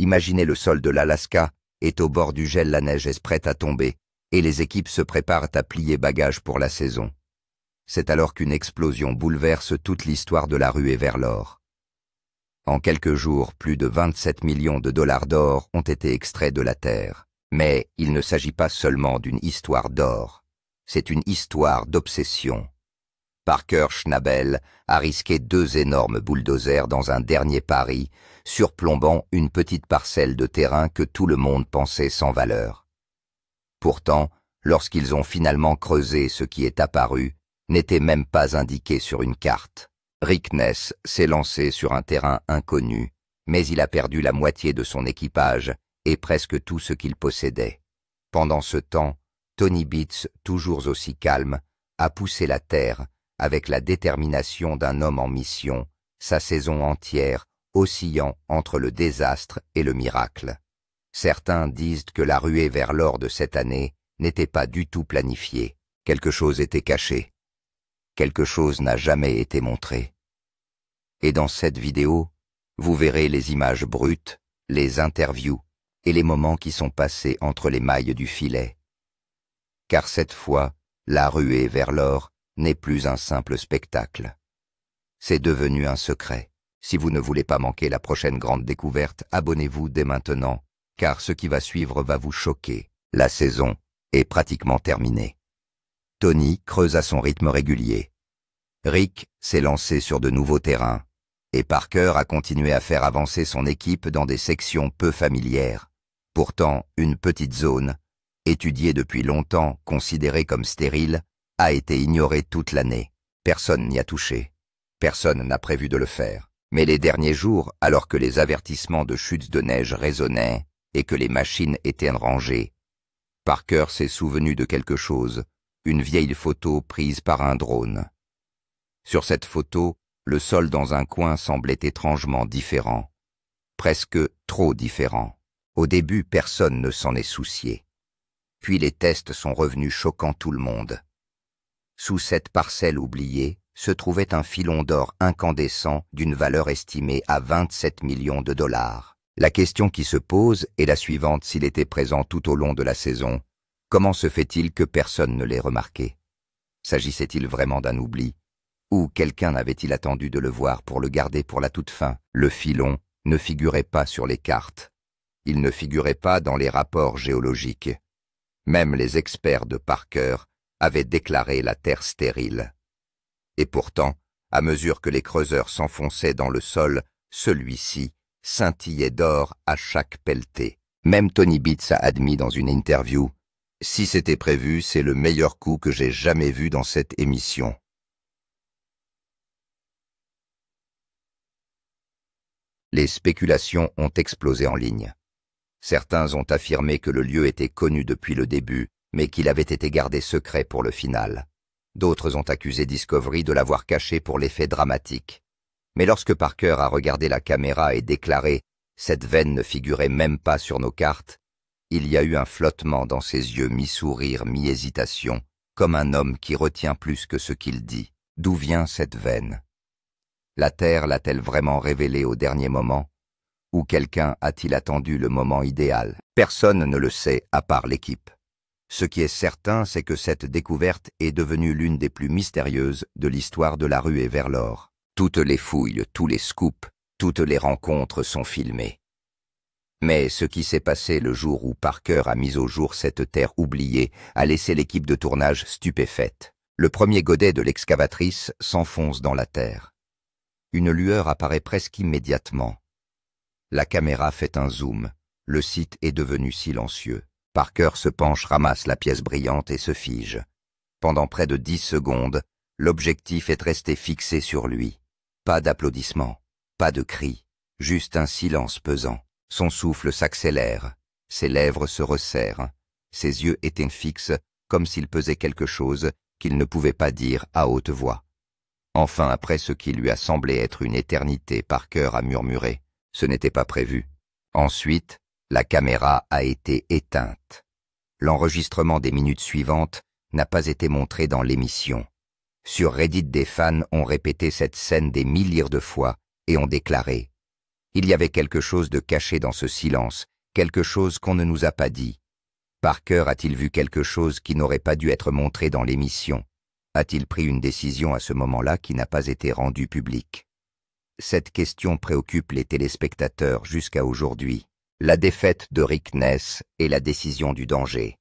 Imaginez le sol de l'Alaska est au bord du gel, la neige est prête à tomber, et les équipes se préparent à plier bagages pour la saison. C'est alors qu'une explosion bouleverse toute l'histoire de la ruée vers l'or. En quelques jours, plus de 27 millions de dollars d'or ont été extraits de la terre. Mais il ne s'agit pas seulement d'une histoire d'or, c'est une histoire d'obsession. Parker Schnabel a risqué 2 énormes bulldozers dans un dernier pari, surplombant une petite parcelle de terrain que tout le monde pensait sans valeur. Pourtant, lorsqu'ils ont finalement creusé, ce qui est apparu n'était même pas indiqué sur une carte. Rick Ness s'est lancé sur un terrain inconnu, mais il a perdu la moitié de son équipage et presque tout ce qu'il possédait. Pendant ce temps, Tony Beats, toujours aussi calme, a poussé la terre avec la détermination d'un homme en mission, sa saison entière oscillant entre le désastre et le miracle. Certains disent que la ruée vers l'or de cette année n'était pas du tout planifiée. Quelque chose était caché. Quelque chose n'a jamais été montré. Et dans cette vidéo, vous verrez les images brutes, les interviews et les moments qui sont passés entre les mailles du filet. Car cette fois, la ruée vers l'or n'est plus un simple spectacle. C'est devenu un secret. Si vous ne voulez pas manquer la prochaine grande découverte, abonnez-vous dès maintenant, car ce qui va suivre va vous choquer. La saison est pratiquement terminée. Tony creuse à son rythme régulier. Rick s'est lancé sur de nouveaux terrains, et Parker a continué à faire avancer son équipe dans des sections peu familières. Pourtant, une petite zone, étudiée depuis longtemps, considérée comme stérile, a été ignorée toute l'année. Personne n'y a touché. Personne n'a prévu de le faire. Mais les derniers jours, alors que les avertissements de chutes de neige résonnaient et que les machines étaient rangées, Parker s'est souvenu de quelque chose, une vieille photo prise par un drone. Sur cette photo, le sol dans un coin semblait étrangement différent, presque trop différent. Au début, personne ne s'en est soucié. Puis les tests sont revenus choquant tout le monde. Sous cette parcelle oubliée se trouvait un filon d'or incandescent d'une valeur estimée à 27 millions de dollars. La question qui se pose est la suivante: s'il était présent tout au long de la saison, comment se fait-il que personne ne l'ait remarqué? S'agissait-il vraiment d'un oubli? Ou quelqu'un avait-il attendu de le voir pour le garder pour la toute fin? Le filon ne figurait pas sur les cartes. Il ne figurait pas dans les rapports géologiques. Même les experts de Parker avaient déclaré la terre stérile. Et pourtant, à mesure que les creuseurs s'enfonçaient dans le sol, celui-ci scintillait d'or à chaque pelletée. Même Tony Beats a admis dans une interview: « Si c'était prévu, c'est le meilleur coup que j'ai jamais vu dans cette émission. » Les spéculations ont explosé en ligne. Certains ont affirmé que le lieu était connu depuis le début, mais qu'il avait été gardé secret pour le final. D'autres ont accusé Discovery de l'avoir caché pour l'effet dramatique. Mais lorsque Parker a regardé la caméra et déclaré « Cette veine ne figurait même pas sur nos cartes », il y a eu un flottement dans ses yeux, mi-sourire, mi-hésitation, comme un homme qui retient plus que ce qu'il dit. D'où vient cette veine? La Terre l'a-t-elle vraiment révélée au dernier moment? Ou quelqu'un a-t-il attendu le moment idéal? Personne ne le sait à part l'équipe. Ce qui est certain, c'est que cette découverte est devenue l'une des plus mystérieuses de l'histoire de la ruée vers l'or. Toutes les fouilles, tous les scoops, toutes les rencontres sont filmées. Mais ce qui s'est passé le jour où Parker a mis au jour cette terre oubliée a laissé l'équipe de tournage stupéfaite. Le premier godet de l'excavatrice s'enfonce dans la terre. Une lueur apparaît presque immédiatement. La caméra fait un zoom. Le site est devenu silencieux. Parker se penche, ramasse la pièce brillante et se fige. Pendant près de 10 secondes, l'objectif est resté fixé sur lui. Pas d'applaudissements, pas de cris, juste un silence pesant. Son souffle s'accélère, ses lèvres se resserrent, ses yeux étaient fixes comme s'il pesait quelque chose qu'il ne pouvait pas dire à haute voix. Enfin, après ce qui lui a semblé être une éternité, Parker a murmuré « Ce n'était pas prévu ». Ensuite, la caméra a été éteinte. L'enregistrement des minutes suivantes n'a pas été montré dans l'émission. Sur Reddit, des fans ont répété cette scène des milliers de fois et ont déclaré Il y avait quelque chose de caché dans ce silence, quelque chose qu'on ne nous a pas dit. Parker a-t-il vu quelque chose qui n'aurait pas dû être montré dans l'émission? A-t-il pris une décision à ce moment-là qui n'a pas été rendue publique? Cette question préoccupe les téléspectateurs jusqu'à aujourd'hui. La défaite de Rick Ness et la décision du danger.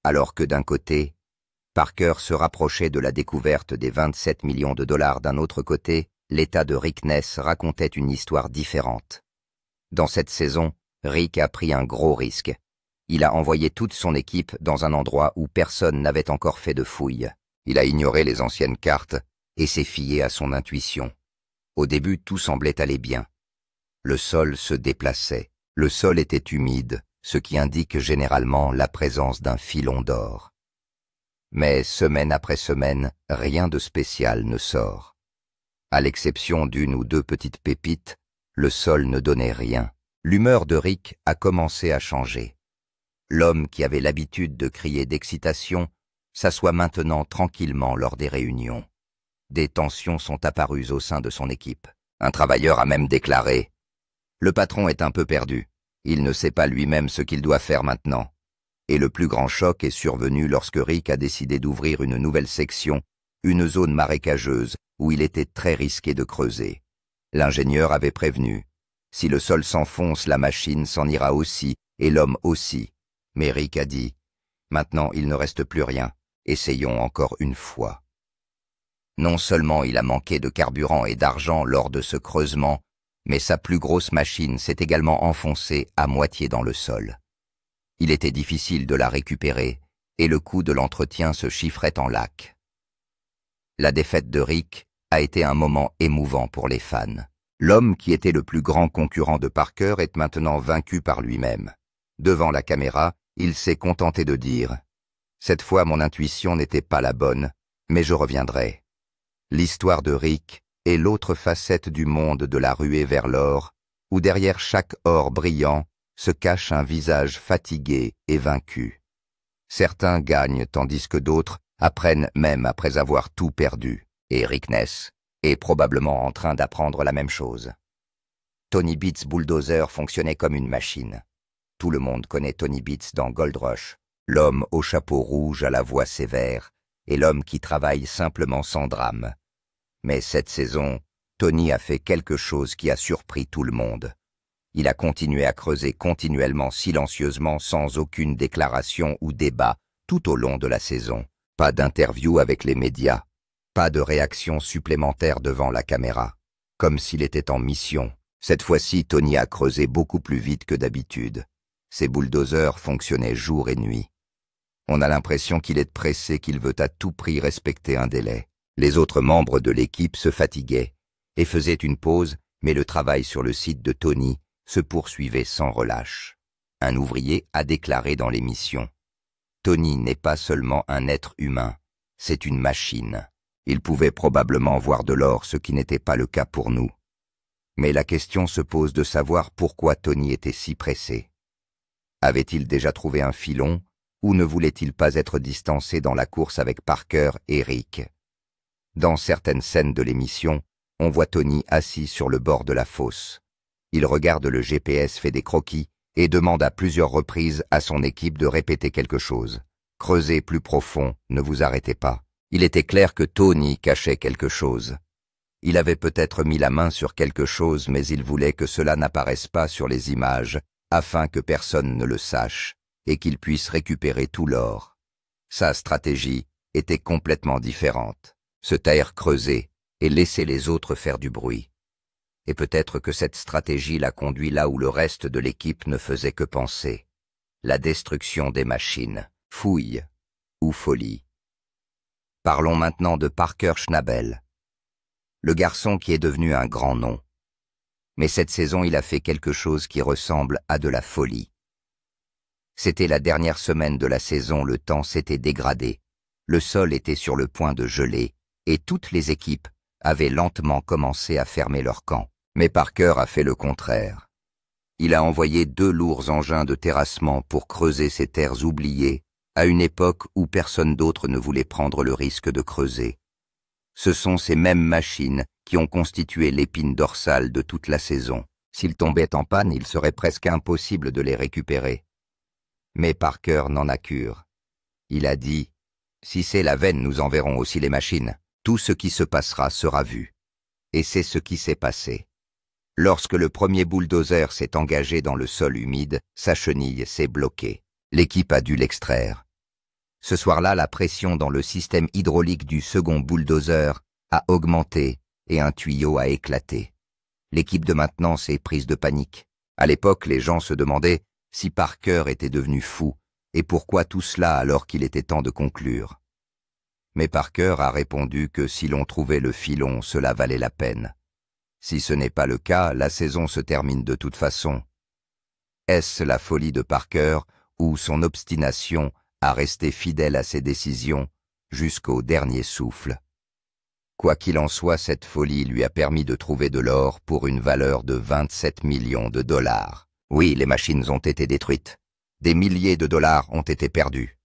Alors que d'un côté, Parker se rapprochait de la découverte des 27 millions de dollars, d'un autre côté, l'état de Rick Ness racontait une histoire différente. Dans cette saison, Rick a pris un gros risque. Il a envoyé toute son équipe dans un endroit où personne n'avait encore fait de fouilles. Il a ignoré les anciennes cartes et s'est fié à son intuition. Au début, tout semblait aller bien. Le sol se déplaçait. Le sol était humide, ce qui indique généralement la présence d'un filon d'or. Mais semaine après semaine, rien de spécial ne sort. À l'exception d'une ou deux petites pépites, le sol ne donnait rien. L'humeur de Rick a commencé à changer. L'homme qui avait l'habitude de crier d'excitation s'assoit maintenant tranquillement lors des réunions. Des tensions sont apparues au sein de son équipe. Un travailleur a même déclaré « Le patron est un peu perdu. Il ne sait pas lui-même ce qu'il doit faire maintenant. » Et le plus grand choc est survenu lorsque Rick a décidé d'ouvrir une nouvelle section, une zone marécageuse où il était très risqué de creuser. L'ingénieur avait prévenu « Si le sol s'enfonce, la machine s'en ira aussi, et l'homme aussi. » Mais Rick a dit « Maintenant il ne reste plus rien, essayons encore une fois. » Non seulement il a manqué de carburant et d'argent lors de ce creusement, mais sa plus grosse machine s'est également enfoncée à moitié dans le sol. Il était difficile de la récupérer, et le coût de l'entretien se chiffrait en lakhs. La défaite de Rick a été un moment émouvant pour les fans. L'homme qui était le plus grand concurrent de Parker est maintenant vaincu par lui-même. Devant la caméra, il s'est contenté de dire « Cette fois mon intuition n'était pas la bonne, mais je reviendrai. » L'histoire de Rick est l'autre facette du monde de la ruée vers l'or, où derrière chaque or brillant se cache un visage fatigué et vaincu. Certains gagnent tandis que d'autres apprennent même après avoir tout perdu. Et Rick Ness est probablement en train d'apprendre la même chose. Tony Beats Bulldozer fonctionnait comme une machine. Tout le monde connaît Tony Beats dans Gold Rush, l'homme au chapeau rouge à la voix sévère, et l'homme qui travaille simplement sans drame. Mais cette saison, Tony a fait quelque chose qui a surpris tout le monde. Il a continué à creuser continuellement, silencieusement, sans aucune déclaration ou débat, tout au long de la saison. Pas d'interview avec les médias, pas de réaction supplémentaire devant la caméra. Comme s'il était en mission. Cette fois-ci, Tony a creusé beaucoup plus vite que d'habitude. Ses bulldozers fonctionnaient jour et nuit. On a l'impression qu'il est pressé, qu'il veut à tout prix respecter un délai. Les autres membres de l'équipe se fatiguaient et faisaient une pause, mais le travail sur le site de Tony se poursuivait sans relâche. Un ouvrier a déclaré dans l'émission « Tony n'est pas seulement un être humain, c'est une machine. Il pouvait probablement voir de l'or, ce qui n'était pas le cas pour nous. » Mais la question se pose de savoir pourquoi Tony était si pressé. Avait-il déjà trouvé un filon, ou ne voulait-il pas être distancé dans la course avec Parker et Rick? Dans certaines scènes de l'émission, on voit Tony assis sur le bord de la fosse. Il regarde le GPS, fait des croquis et demande à plusieurs reprises à son équipe de répéter quelque chose. Creusez plus profond, ne vous arrêtez pas. Il était clair que Tony cachait quelque chose. Il avait peut-être mis la main sur quelque chose, mais il voulait que cela n'apparaisse pas sur les images, afin que personne ne le sache et qu'il puisse récupérer tout l'or. Sa stratégie était complètement différente. Se taire, creuser et laisser les autres faire du bruit. Et peut-être que cette stratégie l'a conduit là où le reste de l'équipe ne faisait que penser. La destruction des machines, fouille ou folie. Parlons maintenant de Parker Schnabel, le garçon qui est devenu un grand nom. Mais cette saison, il a fait quelque chose qui ressemble à de la folie. C'était la dernière semaine de la saison, le temps s'était dégradé, le sol était sur le point de geler, et toutes les équipes avaient lentement commencé à fermer leur camp. Mais Parker a fait le contraire. Il a envoyé 2 lourds engins de terrassement pour creuser ces terres oubliées, à une époque où personne d'autre ne voulait prendre le risque de creuser. Ce sont ces mêmes machines qui ont constitué l'épine dorsale de toute la saison. S'ils tombaient en panne, il serait presque impossible de les récupérer. Mais Parker n'en a cure. Il a dit « Si c'est la veine, nous enverrons aussi les machines. Tout ce qui se passera sera vu. » Et c'est ce qui s'est passé. Lorsque le premier bulldozer s'est engagé dans le sol humide, sa chenille s'est bloquée. L'équipe a dû l'extraire. Ce soir-là, la pression dans le système hydraulique du second bulldozer a augmenté et un tuyau a éclaté. L'équipe de maintenance est prise de panique. À l'époque, les gens se demandaient si Parker était devenu fou et pourquoi tout cela alors qu'il était temps de conclure. Mais Parker a répondu que si l'on trouvait le filon, cela valait la peine. Si ce n'est pas le cas, la saison se termine de toute façon. Est-ce la folie de Parker ou son obstination à rester fidèle à ses décisions jusqu'au dernier souffle? Quoi qu'il en soit, cette folie lui a permis de trouver de l'or pour une valeur de 27 millions de dollars. Oui, les machines ont été détruites. Des milliers de dollars ont été perdus.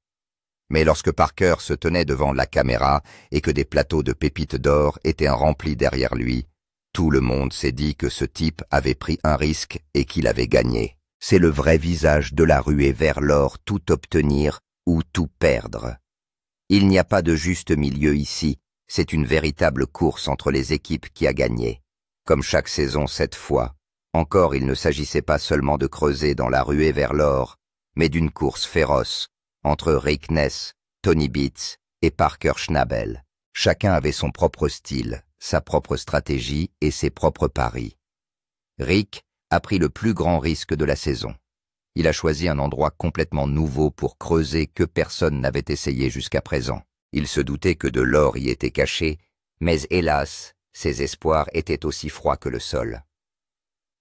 Mais lorsque Parker se tenait devant la caméra et que des plateaux de pépites d'or étaient remplis derrière lui, tout le monde s'est dit que ce type avait pris un risque et qu'il avait gagné. C'est le vrai visage de la ruée vers l'or, tout obtenir ou tout perdre. Il n'y a pas de juste milieu ici, c'est une véritable course entre les équipes qui a gagné. Comme chaque saison cette fois, encore il ne s'agissait pas seulement de creuser dans la ruée vers l'or, mais d'une course féroce entre Rick Ness, Tony Beats et Parker Schnabel. Chacun avait son propre style, sa propre stratégie et ses propres paris. Rick a pris le plus grand risque de la saison. Il a choisi un endroit complètement nouveau pour creuser que personne n'avait essayé jusqu'à présent. Il se doutait que de l'or y était caché, mais hélas, ses espoirs étaient aussi froids que le sol.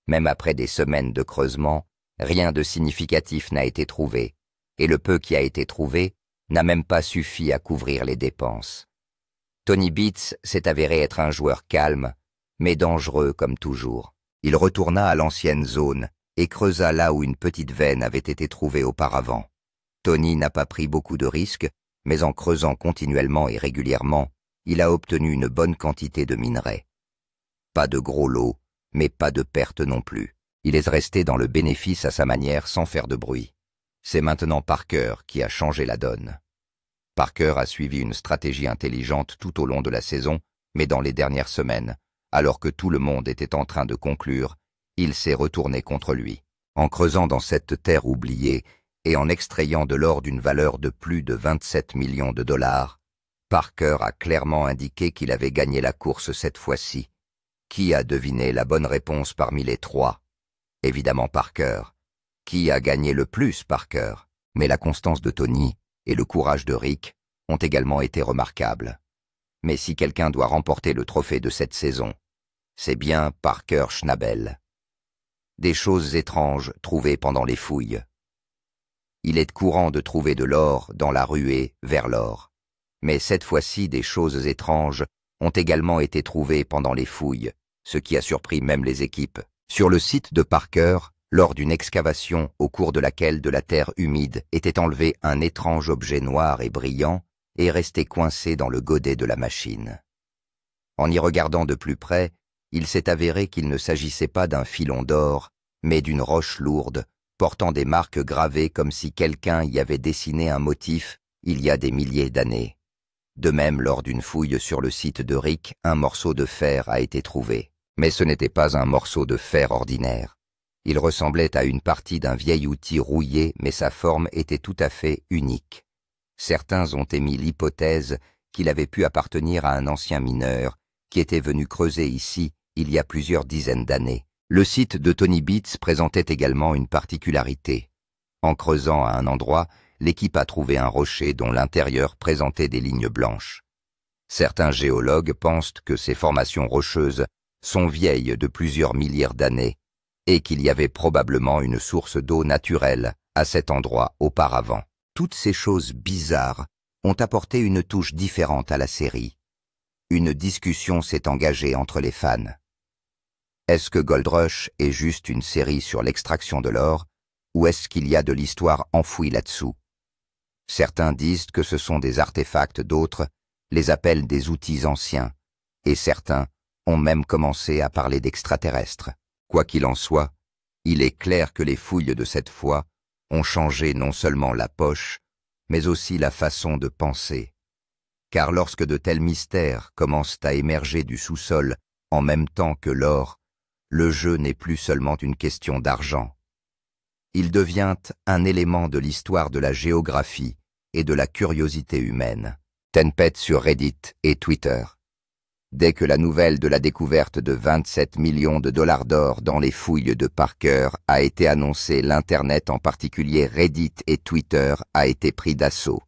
Même après des semaines de creusement, rien de significatif n'a été trouvé, et le peu qui a été trouvé n'a même pas suffi à couvrir les dépenses. Tony Beats s'est avéré être un joueur calme, mais dangereux comme toujours. Il retourna à l'ancienne zone et creusa là où une petite veine avait été trouvée auparavant. Tony n'a pas pris beaucoup de risques, mais en creusant continuellement et régulièrement, il a obtenu une bonne quantité de minerais. Pas de gros lots, mais pas de pertes non plus. Il est resté dans le bénéfice à sa manière sans faire de bruit. C'est maintenant Parker qui a changé la donne. Parker a suivi une stratégie intelligente tout au long de la saison, mais dans les dernières semaines, alors que tout le monde était en train de conclure, il s'est retourné contre lui. En creusant dans cette terre oubliée et en extrayant de l'or d'une valeur de plus de 27 millions de dollars, Parker a clairement indiqué qu'il avait gagné la course cette fois-ci. Qui a deviné la bonne réponse parmi les trois? Évidemment Parker. Qui a gagné le plus, Parker? Mais la constance de Tony et le courage de Rick ont également été remarquables. Mais si quelqu'un doit remporter le trophée de cette saison, c'est bien Parker Schnabel. Des choses étranges trouvées pendant les fouilles. Il est courant de trouver de l'or dans la ruée vers l'or. Mais cette fois-ci, des choses étranges ont également été trouvées pendant les fouilles, ce qui a surpris même les équipes. Sur le site de Parker, lors d'une excavation au cours de laquelle de la terre humide était enlevé un étrange objet noir et brillant et resté coincé dans le godet de la machine. En y regardant de plus près, il s'est avéré qu'il ne s'agissait pas d'un filon d'or, mais d'une roche lourde, portant des marques gravées comme si quelqu'un y avait dessiné un motif il y a des milliers d'années. De même, lors d'une fouille sur le site de Rick, un morceau de fer a été trouvé. Mais ce n'était pas un morceau de fer ordinaire. Il ressemblait à une partie d'un vieil outil rouillé, mais sa forme était tout à fait unique. Certains ont émis l'hypothèse qu'il avait pu appartenir à un ancien mineur qui était venu creuser ici il y a plusieurs dizaines d'années. Le site de Tony Beats présentait également une particularité. En creusant à un endroit, l'équipe a trouvé un rocher dont l'intérieur présentait des lignes blanches. Certains géologues pensent que ces formations rocheuses sont vieilles de plusieurs milliers d'années et qu'il y avait probablement une source d'eau naturelle à cet endroit auparavant. Toutes ces choses bizarres ont apporté une touche différente à la série. Une discussion s'est engagée entre les fans. Est-ce que Gold Rush est juste une série sur l'extraction de l'or, ou est-ce qu'il y a de l'histoire enfouie là-dessous? Certains disent que ce sont des artefacts, d'autres les appellent des outils anciens, et certains ont même commencé à parler d'extraterrestres. Quoi qu'il en soit, il est clair que les fouilles de cette fois ont changé non seulement la poche, mais aussi la façon de penser. Car lorsque de tels mystères commencent à émerger du sous-sol en même temps que l'or, le jeu n'est plus seulement une question d'argent. Il devient un élément de l'histoire de la géographie et de la curiosité humaine. Tempête sur Reddit et Twitter. Dès que la nouvelle de la découverte de 27 millions de dollars d'or dans les fouilles de Parker a été annoncée, l'Internet, en particulier Reddit et Twitter, a été pris d'assaut.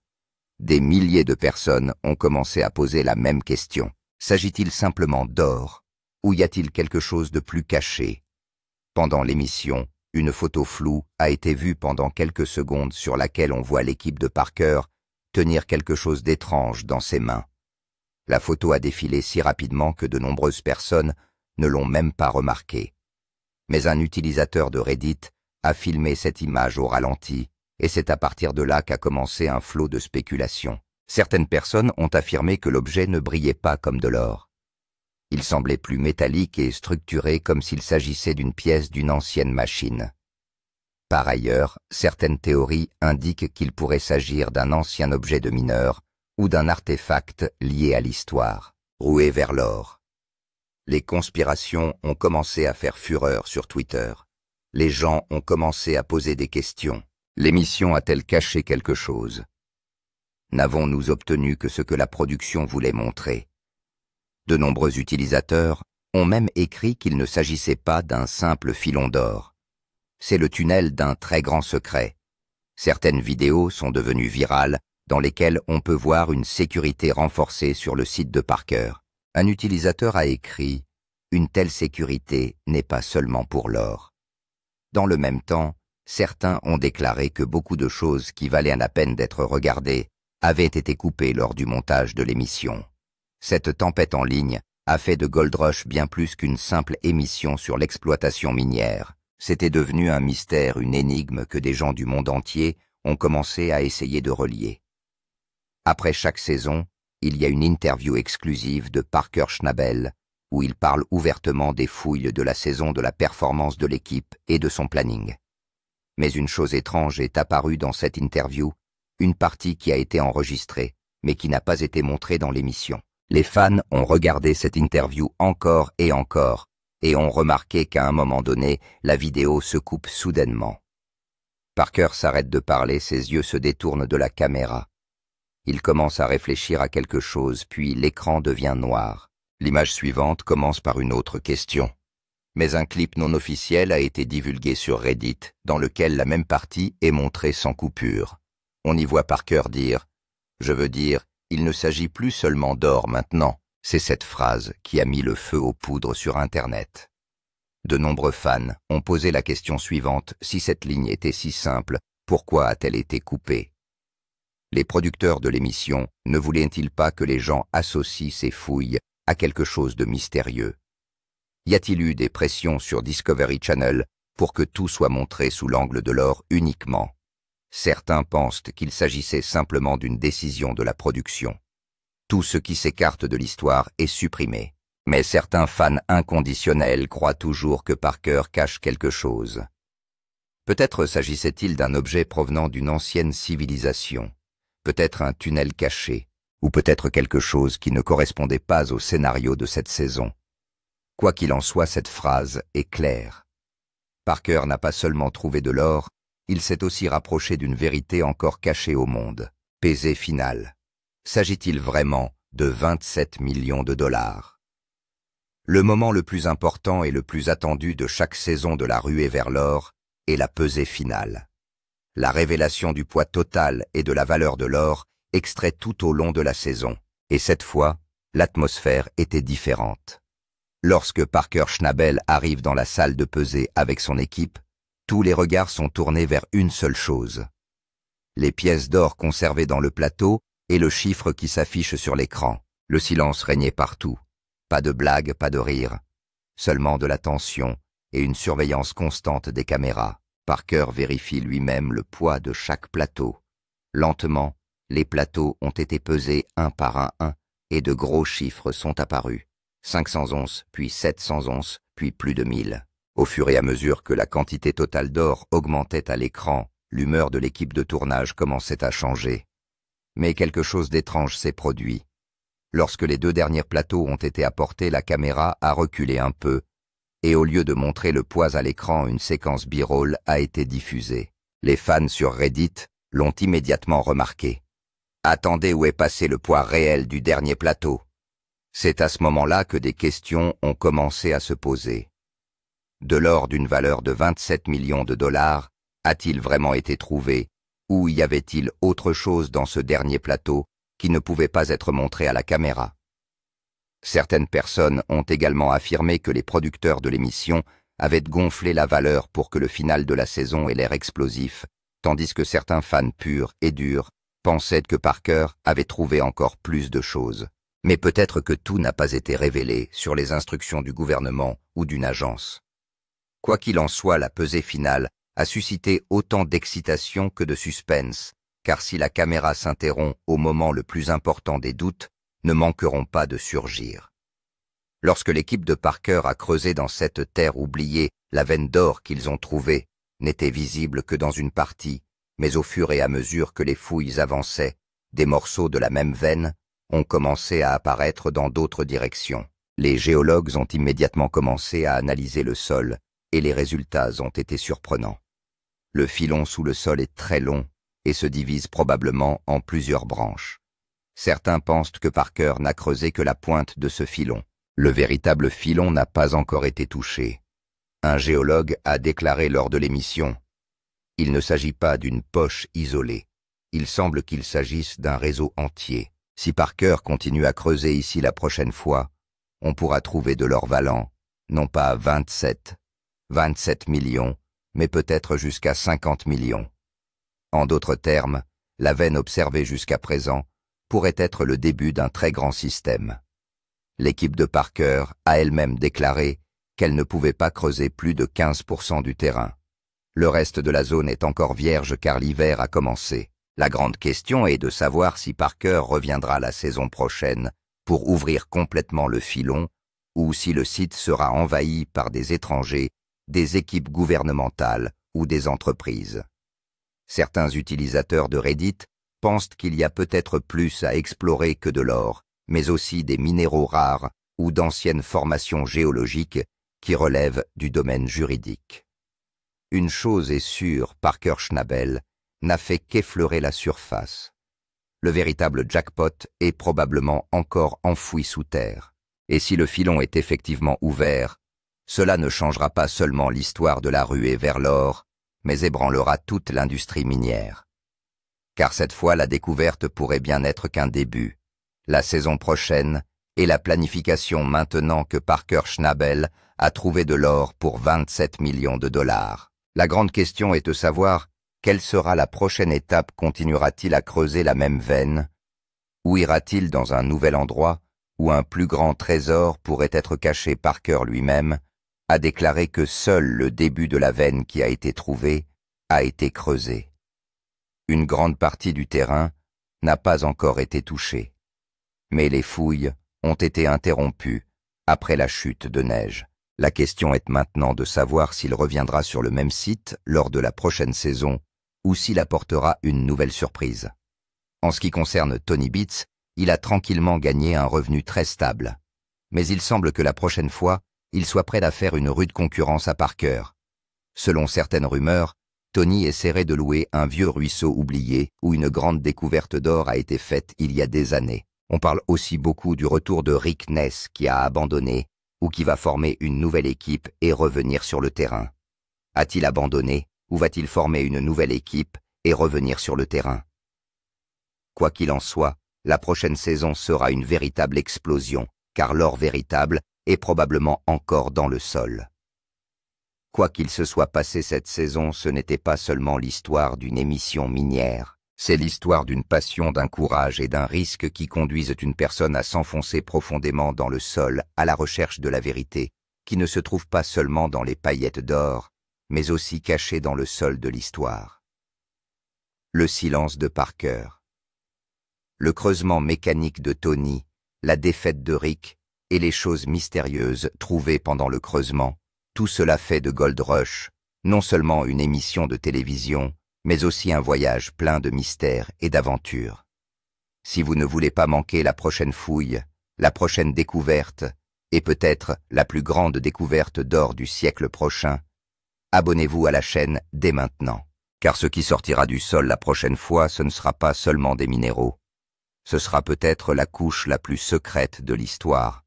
Des milliers de personnes ont commencé à poser la même question. S'agit-il simplement d'or, ou y a-t-il quelque chose de plus caché? Pendant l'émission, une photo floue a été vue pendant quelques secondes sur laquelle on voit l'équipe de Parker tenir quelque chose d'étrange dans ses mains. La photo a défilé si rapidement que de nombreuses personnes ne l'ont même pas remarqué. Mais un utilisateur de Reddit a filmé cette image au ralenti, et c'est à partir de là qu'a commencé un flot de spéculations. Certaines personnes ont affirmé que l'objet ne brillait pas comme de l'or. Il semblait plus métallique et structuré, comme s'il s'agissait d'une pièce d'une ancienne machine. Par ailleurs, certaines théories indiquent qu'il pourrait s'agir d'un ancien objet de mineur ou d'un artefact lié à l'histoire, roué vers l'or. Les conspirations ont commencé à faire fureur sur Twitter. Les gens ont commencé à poser des questions. L'émission a-t-elle caché quelque chose? N'avons-nous obtenu que ce que la production voulait montrer? De nombreux utilisateurs ont même écrit qu'il ne s'agissait pas d'un simple filon d'or. C'est le tunnel d'un très grand secret. Certaines vidéos sont devenues virales, dans lesquelles on peut voir une sécurité renforcée sur le site de Parker. Un utilisateur a écrit « Une telle sécurité n'est pas seulement pour l'or ». Dans le même temps, certains ont déclaré que beaucoup de choses qui valaient la peine d'être regardées avaient été coupées lors du montage de l'émission. Cette tempête en ligne a fait de Gold Rush bien plus qu'une simple émission sur l'exploitation minière. C'était devenu un mystère, une énigme que des gens du monde entier ont commencé à essayer de relier. Après chaque saison, il y a une interview exclusive de Parker Schnabel où il parle ouvertement des fouilles de la saison, de la performance de l'équipe et de son planning. Mais une chose étrange est apparue dans cette interview, une partie qui a été enregistrée, mais qui n'a pas été montrée dans l'émission. Les fans ont regardé cette interview encore et ont remarqué qu'à un moment donné, la vidéo se coupe soudainement. Parker s'arrête de parler, ses yeux se détournent de la caméra. Il commence à réfléchir à quelque chose, puis l'écran devient noir. L'image suivante commence par une autre question. Mais un clip non officiel a été divulgué sur Reddit, dans lequel la même partie est montrée sans coupure. On y voit Parker dire « Je veux dire, il ne s'agit plus seulement d'or maintenant ». C'est cette phrase qui a mis le feu aux poudres sur Internet. De nombreux fans ont posé la question suivante: si cette ligne était si simple, pourquoi a-t-elle été coupée? Les producteurs de l'émission ne voulaient-ils pas que les gens associent ces fouilles à quelque chose de mystérieux? Y a-t-il eu des pressions sur Discovery Channel pour que tout soit montré sous l'angle de l'or uniquement? Certains pensent qu'il s'agissait simplement d'une décision de la production. Tout ce qui s'écarte de l'histoire est supprimé. Mais certains fans inconditionnels croient toujours que Parker cache quelque chose. Peut-être s'agissait-il d'un objet provenant d'une ancienne civilisation, peut-être un tunnel caché, ou peut-être quelque chose qui ne correspondait pas au scénario de cette saison. Quoi qu'il en soit, cette phrase est claire. Parker n'a pas seulement trouvé de l'or, il s'est aussi rapproché d'une vérité encore cachée au monde. Pesée finale. S'agit-il vraiment de 27 millions de dollars? Le moment le plus important et le plus attendu de chaque saison de la ruée vers l'or est la pesée finale. La révélation du poids total et de la valeur de l'or extrait tout au long de la saison, et cette fois, l'atmosphère était différente. Lorsque Parker Schnabel arrive dans la salle de pesée avec son équipe, tous les regards sont tournés vers une seule chose. Les pièces d'or conservées dans le plateau et le chiffre qui s'affiche sur l'écran. Le silence régnait partout. Pas de blagues, pas de rire. Seulement de la tension et une surveillance constante des caméras. Parker vérifie lui-même le poids de chaque plateau. Lentement, les plateaux ont été pesés un par un et de gros chiffres sont apparus. 500 onces, puis 700 onces, puis plus de 1000. Au fur et à mesure que la quantité totale d'or augmentait à l'écran, l'humeur de l'équipe de tournage commençait à changer. Mais quelque chose d'étrange s'est produit. Lorsque les 2 derniers plateaux ont été apportés, la caméra a reculé un peu, et au lieu de montrer le poids à l'écran, une séquence B-roll a été diffusée. Les fans sur Reddit l'ont immédiatement remarqué. Attendez, où est passé le poids réel du dernier plateau? C'est à ce moment-là que des questions ont commencé à se poser. De l'or d'une valeur de 27 millions de dollars a-t-il vraiment été trouvé, ou y avait-il autre chose dans ce dernier plateau qui ne pouvait pas être montré à la caméra? Certaines personnes ont également affirmé que les producteurs de l'émission avaient gonflé la valeur pour que le final de la saison ait l'air explosif, tandis que certains fans purs et durs pensaient que Parker avait trouvé encore plus de choses. Mais peut-être que tout n'a pas été révélé sur les instructions du gouvernement ou d'une agence. Quoi qu'il en soit, la pesée finale a suscité autant d'excitation que de suspense, car si la caméra s'interrompt au moment le plus important des doutes, ne manqueront pas de surgir. Lorsque l'équipe de Parker a creusé dans cette terre oubliée, la veine d'or qu'ils ont trouvée n'était visible que dans une partie, mais au fur et à mesure que les fouilles avançaient, des morceaux de la même veine ont commencé à apparaître dans d'autres directions. Les géologues ont immédiatement commencé à analyser le sol, et les résultats ont été surprenants. Le filon sous le sol est très long et se divise probablement en plusieurs branches. Certains pensent que Parker n'a creusé que la pointe de ce filon. Le véritable filon n'a pas encore été touché. Un géologue a déclaré lors de l'émission: « Il ne s'agit pas d'une poche isolée. Il semble qu'il s'agisse d'un réseau entier. Si Parker continue à creuser ici la prochaine fois, on pourra trouver de l'or valant, non pas 27 millions, mais peut-être jusqu'à 50 millions. En d'autres termes, la veine observée jusqu'à présent pourrait être le début d'un très grand système. » L'équipe de Parker a elle-même déclaré qu'elle ne pouvait pas creuser plus de 15% du terrain. Le reste de la zone est encore vierge car l'hiver a commencé. La grande question est de savoir si Parker reviendra la saison prochaine pour ouvrir complètement le filon ou si le site sera envahi par des étrangers, des équipes gouvernementales ou des entreprises. Certains utilisateurs de Reddit pensent qu'il y a peut-être plus à explorer que de l'or, mais aussi des minéraux rares ou d'anciennes formations géologiques qui relèvent du domaine juridique. Une chose est sûre, Parker Schnabel n'a fait qu'effleurer la surface. Le véritable jackpot est probablement encore enfoui sous terre. Et si le filon est effectivement ouvert, cela ne changera pas seulement l'histoire de la ruée vers l'or, mais ébranlera toute l'industrie minière. Car cette fois, la découverte pourrait bien n'être qu'un début. La saison prochaine et la planification maintenant que Parker Schnabel a trouvé de l'or pour 27 millions de dollars. La grande question est de savoir quelle sera la prochaine étape. Continuera-t-il à creuser la même veine? Ou ira-t-il dans un nouvel endroit où un plus grand trésor pourrait être caché? Parker lui-même a déclaré que seul le début de la veine qui a été trouvée a été creusé. Une grande partie du terrain n'a pas encore été touchée. Mais les fouilles ont été interrompues après la chute de neige. La question est maintenant de savoir s'il reviendra sur le même site lors de la prochaine saison ou s'il apportera une nouvelle surprise. En ce qui concerne Tony Beats, il a tranquillement gagné un revenu très stable. Mais il semble que la prochaine fois, il soit prêt à faire une rude concurrence à Parker. Selon certaines rumeurs, Tony essaierait de louer un vieux ruisseau oublié où une grande découverte d'or a été faite il y a des années. On parle aussi beaucoup du retour de Rick Ness qui a abandonné ou qui va former une nouvelle équipe et revenir sur le terrain. A-t-il abandonné ou va-t-il former une nouvelle équipe et revenir sur le terrain? Quoi qu'il en soit, la prochaine saison sera une véritable explosion, car l'or véritable est probablement encore dans le sol. Quoi qu'il se soit passé cette saison, ce n'était pas seulement l'histoire d'une émission minière. C'est l'histoire d'une passion, d'un courage et d'un risque qui conduisent une personne à s'enfoncer profondément dans le sol à la recherche de la vérité, qui ne se trouve pas seulement dans les paillettes d'or, mais aussi cachée dans le sol de l'histoire. Le silence de Parker. Le creusement mécanique de Tony, la défaite de Rick et les choses mystérieuses trouvées pendant le creusement Tout cela fait de Gold Rush non seulement une émission de télévision, mais aussi un voyage plein de mystères et d'aventures. Si vous ne voulez pas manquer la prochaine fouille, la prochaine découverte, et peut-être la plus grande découverte d'or du siècle prochain, abonnez-vous à la chaîne dès maintenant. Car ce qui sortira du sol la prochaine fois, ce ne sera pas seulement des minéraux. Ce sera peut-être la couche la plus secrète de l'histoire.